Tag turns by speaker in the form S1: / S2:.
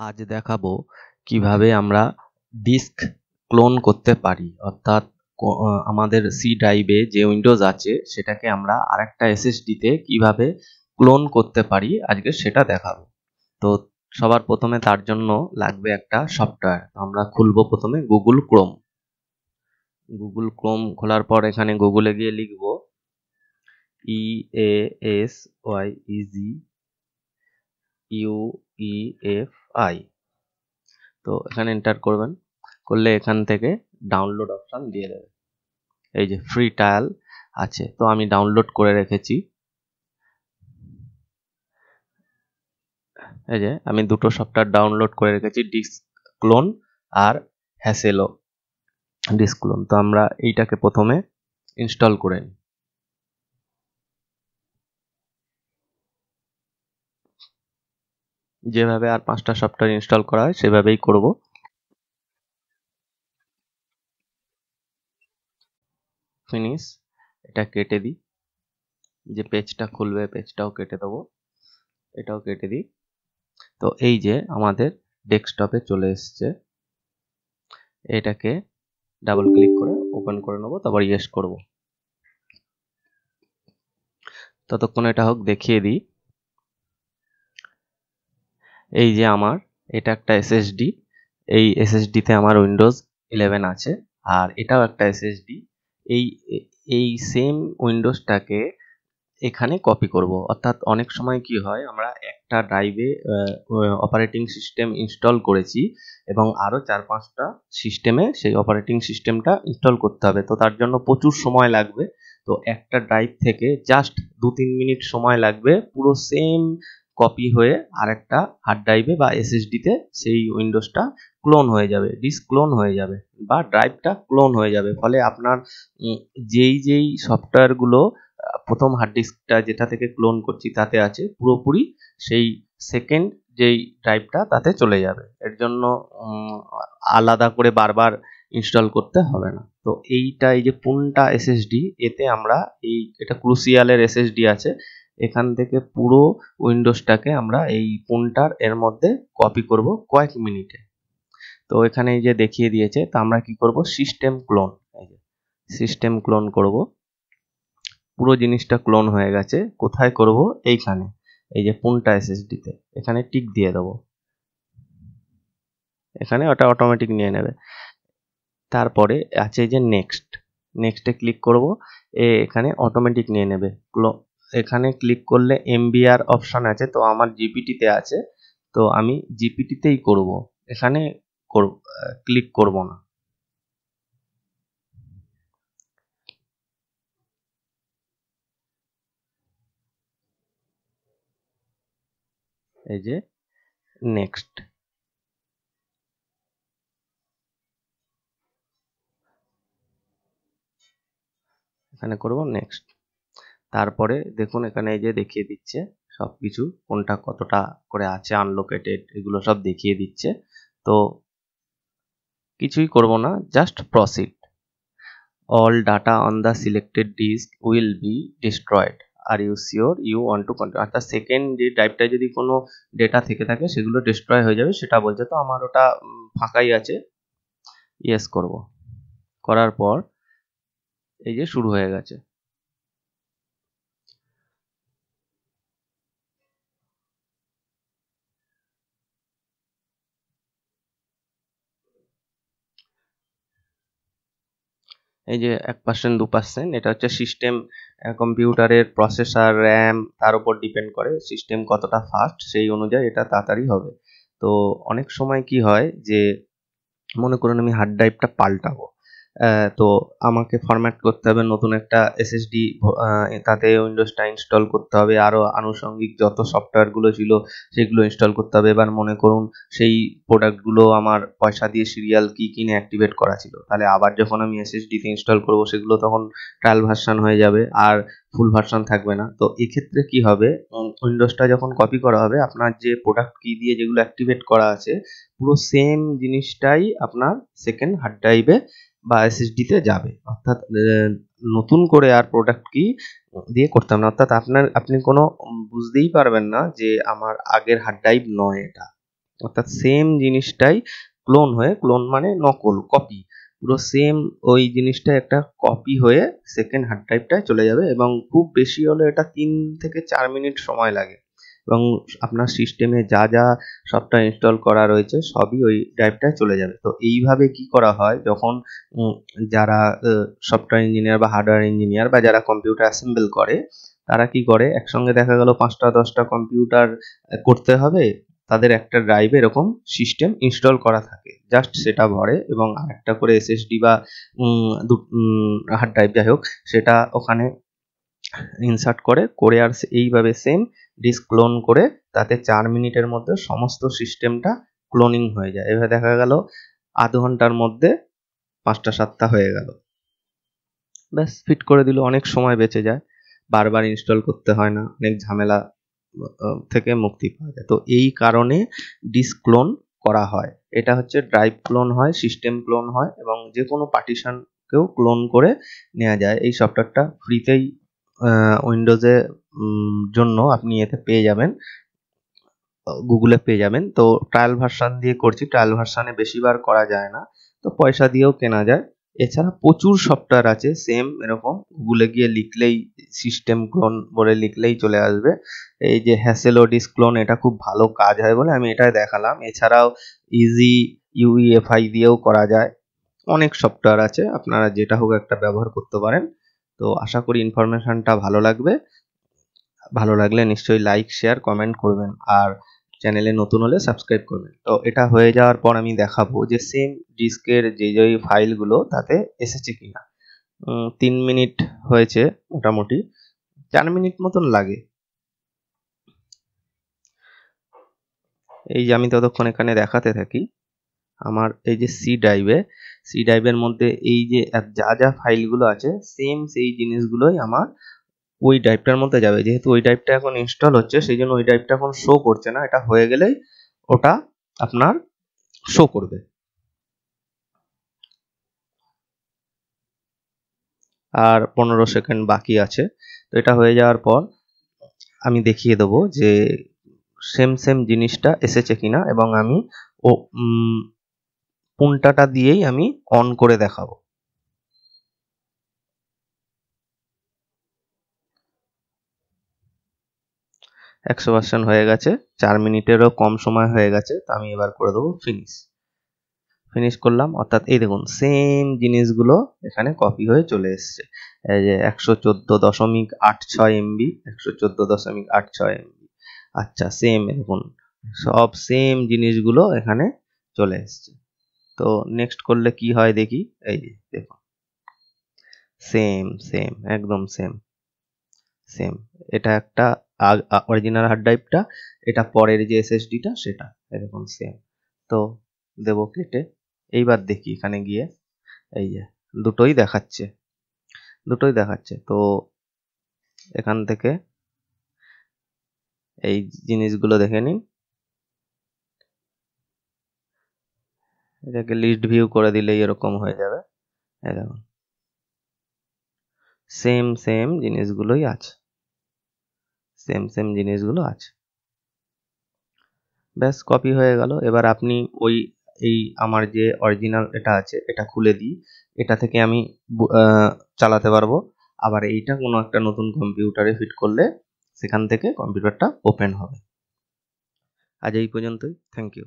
S1: আজ দেখাবো কিভাবে আমরা ডিস্ক ক্লোন করতে পারি, অর্থাৎ আমাদের সি ড্রাইভে যে উইন্ডোজ আছে সেটাকে আমরা আরেকটা এসএসডিতে কিভাবে ক্লোন করতে পারি আজকে সেটা দেখাবো। তো সবার প্রথমে তার জন্য লাগবে একটা সফটওয়্যার। আমরা খুলবো প্রথমে গুগল ক্রোম। গুগল ক্রোম খোলার পর এখানে গুগলে গিয়ে লিখব EASYEGUEFI। তো এখানে এন্টার করবেন, করলে এখান থেকে ডাউনলোড অপশন দিয়ে দেবে। এই যে ফ্রি ট্রায়াল আছে, তো আমি ডাউনলোড করে রেখেছি। এই যে আমি দুটো সফটওয়্যার ডাউনলোড করে রেখেছি, ডিস্ক ক্লোন আর হ্যাসেলো ডিস্ক ক্লোন। তো আমরা এইটাকে প্রথমে ইনস্টল করে নিই। যেভাবে আর 5টা সফটওয়্যার ইনস্টল করা হয় সেভাবেই করব। ফিনিশ, এটা কেটে দিই। যে পেজটা খুলবে পেজটাও কেটে দেবো, এটাও কেটে দিই। তো এই যে আমাদের ডেস্কটপে চলে এসছে, এটাকে ডাবল ক্লিক করে ওপেন করে নেবো, তারপর ইয়েস করব। ততক্ষণ এটা হোক, দেখিয়ে দিই। এই যে আমার এটা একটা এসএসডি, এই এসএসডিতে আমার উইন্ডোজ 11 আছে, আর এটাও একটা এসএসডি। এই এই সেম উইন্ডোজটাকে এখানে কপি করব। অর্থাৎ অনেক সময় কি হয়, আমরা একটা ড্রাইভে অপারেটিং সিস্টেম ইনস্টল করেছি এবং আরও 4-5টা সিস্টেমে সেই অপারেটিং সিস্টেমটা ইনস্টল করতে হবে। তো তার জন্য প্রচুর সময় লাগবে। তো একটা ড্রাইভ থেকে জাস্ট 2-3 মিনিট সময় লাগবে, পুরো সেম কপি হয়ে আরেকটা হার্ড ড্রাইভে বা এসএসডিতে সেই উইন্ডোজটা ক্লোন হয়ে যাবে, ডিস্ক ক্লোন হয়ে যাবে বা ড্রাইভটা ক্লোন হয়ে যাবে। ফলে আপনার যেই সফটওয়্যারগুলো প্রথম হার্ড ডিস্কটা যেটা থেকে ক্লোন করছি তাতে আছে, পুরোপুরি সেই সেকেন্ড যেই ড্রাইভটা তাতে চলে যাবে। এর জন্য আলাদা করে বারবার ইনস্টল করতে হবে না। তো এইটা, এই যে পুনটা এসএসডি, এতে আমরা এটা ক্রুসিয়ালের এসএসডি আছে, এখান থেকে পুরো উইন্ডোজটাকে আমরা এই পুনটার এর মধ্যে কপি করব কয়েক মিনিটে। তো এখানে এই যে দেখিয়ে দিয়েছে, তো আমরা কি করব, সিস্টেম ক্লোন, এই যে সিস্টেম ক্লোন করব। পুরো জিনিসটা ক্লোন হয়ে গেছে। কোথায় করব, এইখানে, এই যে পুনটা এসএসডিতে, এখানে টিক দিয়ে দেবো। এখানে ওটা অটোমেটিক নিয়ে নেবে। তারপরে আছে যে নেক্সটে ক্লিক করব, এখানে অটোমেটিক নিয়ে নেবে। এখানে ক্লিক করলে এমবিআর অপশন আছে, তো আমার জিপিটিতে আছে, তো আমি জিপিটিতেই করব, এখানে ক্লিক করব না। এই যে নেক্সট, এখানে করব নেক্সট। তারপরে দেখুন এখানে এই যে দেখিয়ে দিচ্ছে সবকিছু, কোনটা কতটা করে আছে আনলোকেটেড, এগুলো সব দেখিয়ে দিচ্ছে। তো কিছুই করব না, just proceed. All data on the selected disk will be destroyed, are you sure you want to continue. অর্থাৎ সেকেন্ড যে ড্রাইভটায় যদি কোনো ডেটা থেকে থাকে সেগুলো ডিস্ট্রয় হয়ে যাবে সেটা বলছে। তো আমার ওটা ফাঁকাই আছে, ইয়েস করব। করার পর এই যে শুরু হয়ে গেছে। এই যে 1% 2%, এটা হচ্ছে সিস্টেম, কম্পিউটারের প্রসেসর, র্যাম, তার উপর ডিপেন্ড করে সিস্টেম কতটা ফাস্ট, সেই অনুযায়ী এটা তাড়াতাড়ি হবে। তো অনেক সময় কি হয় যে, মনে করুন আমি হার্ড ড্রাইভটা পাল্টাবো, তো আমাকে ফরম্যাট করতে হবে, নতুন একটা এসএসডি, তাতে উইন্ডোজটা ইনস্টল করতে হবে, আরও আনুষঙ্গিক যত সফটওয়্যারগুলো ছিল সেগুলো ইনস্টল করতে হবে। এবার মনে করুন সেই প্রোডাক্টগুলো আমার পয়সা দিয়ে সিরিয়াল কি কিনে অ্যাক্টিভেট করা ছিল, তাহলে আবার যখন আমি এসএসডিতে ইনস্টল করব সেগুলো তখন ট্রায়াল ভার্সন হয়ে যাবে, আর ফুল ভার্সন থাকবে না। তো এক্ষেত্রে কি হবে, উইন্ডোজটা যখন কপি করা হবে, আপনার যে প্রোডাক্ট কি দিয়ে যেগুলো অ্যাক্টিভেট করা আছে পুরো সেম জিনিসটাই আপনার সেকেন্ড হার্ড ড্রাইভে বা এসএসডিতে যাবে। অর্থাৎ নতুন করে আর প্রোডাক্ট কি দিয়ে করতে হবে না। অর্থাৎ আপনি কোনো বুঝতেই পারবেন না যে আমার আগের হার্ড ড্রাইভ নয় এটা। অর্থাৎ সেম জিনিসটাই ক্লোন হয়ে, ক্লোন মানে নকল, কপি, পুরো সেম ওই জিনিসটা একটা কপি হয়ে সেকেন্ড হার্ড ড্রাইভটায় চলে যাবে, এবং খুব বেশি হলে এটা 3 থেকে 4 মিনিট সময় লাগে, এবং আপনার সিস্টেমে যা যা সফটওয়্যার ইনস্টল করা রয়েছে সবই ওই ড্রাইভটায় চলে যাবে। তো এইভাবে কি করা হয়, যখন যারা সফটওয়্যার ইঞ্জিনিয়ার বা হার্ডওয়্যার ইঞ্জিনিয়ার বা যারা কম্পিউটার অ্যাসেম্বল করে, তারা কি করে, একসঙ্গে দেখা গেল 5টা 10টা কম্পিউটার করতে হবে, তাদের একটা ড্রাইভে এরকম সিস্টেম ইনস্টল করা থাকে, জাস্ট সেটা ভরে এবং আরেকটা করে এসএসডি বা হার্ড ড্রাইভ যাই হোক সেটা ওখানে ইনসার্ট করে আর এইভাবে সেম ডিস্ক ক্লোন করে তাতে 4 মিনিটের মধ্যে সমস্ত সিস্টেমটা ক্লোনিং হয়ে যায়। এভাবে দেখা গেল আধ ঘন্টার মধ্যে 5টা 7টা হয়ে গেল, ব্যাস ফিট করে দিল, অনেক সময় বেঁচে যায়, বারবার ইনস্টল করতে হয় না, অনেক ঝামেলা থেকে মুক্তি পাওয়া যায়। তো এই কারণে ডিস্ক ক্লোন করা হয়। এটা হচ্ছে ড্রাইভ ক্লোন হয়, সিস্টেম ক্লোন হয়, এবং যে কোনো পার্টিশনকেও ক্লোন করে নেওয়া যায়। এই সফটওয়্যারটা ফ্রিতেই উইন্ডোজে জন্য আপনি এতে পেয়ে যাবেন, গুগলে পেয়ে যাবেন। তো ট্রায়াল ভার্সন দিয়ে করছি, ট্রায়াল ভার্সনে বেশিবার করা যায় না, তো পয়সা দিয়েও কেনা যায়। এছাড়া প্রচুর সফটওয়্যার আছে সেম এরকম, গুগলে গিয়ে লিখলেই, সিস্টেম ক্লোন বলে লিখলেই চলে আসবে। এই যে হ্যাসেল ডিস্ক ক্লোন, এটা খুব ভালো কাজ হয় বলে আমি এটা দেখালাম। এছাড়াও ইজি ইউইএফআই দিয়েও করা যায়, অনেক সফটওয়্যার আছে, আপনারা যেটা হোক একটা ব্যবহার করতে পারেন। তো আশা করি ইনফরমেশনটা ভালো লাগবে, ভালো লাগলে নিশ্চয়ই লাইক শেয়ার কমেন্ট করবেন, আর চ্যানেলে নতুন হলে সাবস্ক্রাইব করবেন। তো এটা হয়ে যাওয়ার পর আমি দেখাবো যে সেম ডিস্কের যে যে ফাইলগুলো তাতে এসেছে কিনা। 3 মিনিট হয়েছে, মোটামুটি 4 মিনিট মতন লাগে। এই যে আমি ততক্ষণ এখানে দেখাতে থাকি, আমার এই যে সি ড্রাইভের মধ্যে এই যে যা যা ফাইলগুলো আছে সেম সেই জিনিসগুলোই আমার ওই ড্রাইভটার মধ্যে যাবে। যেহেতু ওই ড্রাইভটা এখন ইনস্টল হচ্ছে সেই জন্য ওই ড্রাইভটা এখন শো করছে না, এটা হয়ে গেলেই ওটা আপনার শো করবে। আর 15 সেকেন্ড বাকি আছে। তো এটা হয়ে যাওয়ার পর আমি দেখিয়ে দেবো যে সেম জিনিসটা এসেছে কিনা, এবং আমি ও পুনটাটা দিয়েই আমি অন করে দেখাবো। একশো পার্সেন্ট হয়ে গেছে, 4 মিনিটেরও কম সময় হয়ে গেছে। তো আমি এবার করে দেবো ফিনিশ করলাম, অর্থাৎ এই দেখুন সেম জিনিসগুলো এখানে কপি হয়ে চলে এসছে। এই যে 114.86 MB, 114.86 MB, আচ্ছা সেম দেখুন সব সেম জিনিসগুলো এখানে চলে এসছে। তো নেক্সট করলে কি হয় দেখি, এই যে দেখুন সেম একদম সেম। এটা একটা অরিজিনাল হার্ড ড্রাইভটা, এটা পরের যে এসএসডিটা সেটা, এরকম সেম। তো দেবো কেটে, এইবার দেখি এখানে গিয়ে, এই যে দুটোই দেখাচ্ছে। তো এখান থেকে এই জিনিসগুলো দেখে নিন, এটাকে লিস্ট ভিউ করে দিলেই এরকম হয়ে যাবে। এই দেখুন সেম জিনিসগুলোই আছে, সেম জিনিসগুলো আছে, ব্যাস কপি হয়ে গেল। এবার আপনি ওই এই আমার যে অরিজিনাল এটা আছে এটা খুলে দিই, এটা থেকে আমি চালাতে পারবো। আবার এইটা কোনো একটা নতুন কম্পিউটারে ফিট করলে সেখান থেকে কম্পিউটারটা ওপেন হবে। আজ এই পর্যন্তই, থ্যাংক ইউ।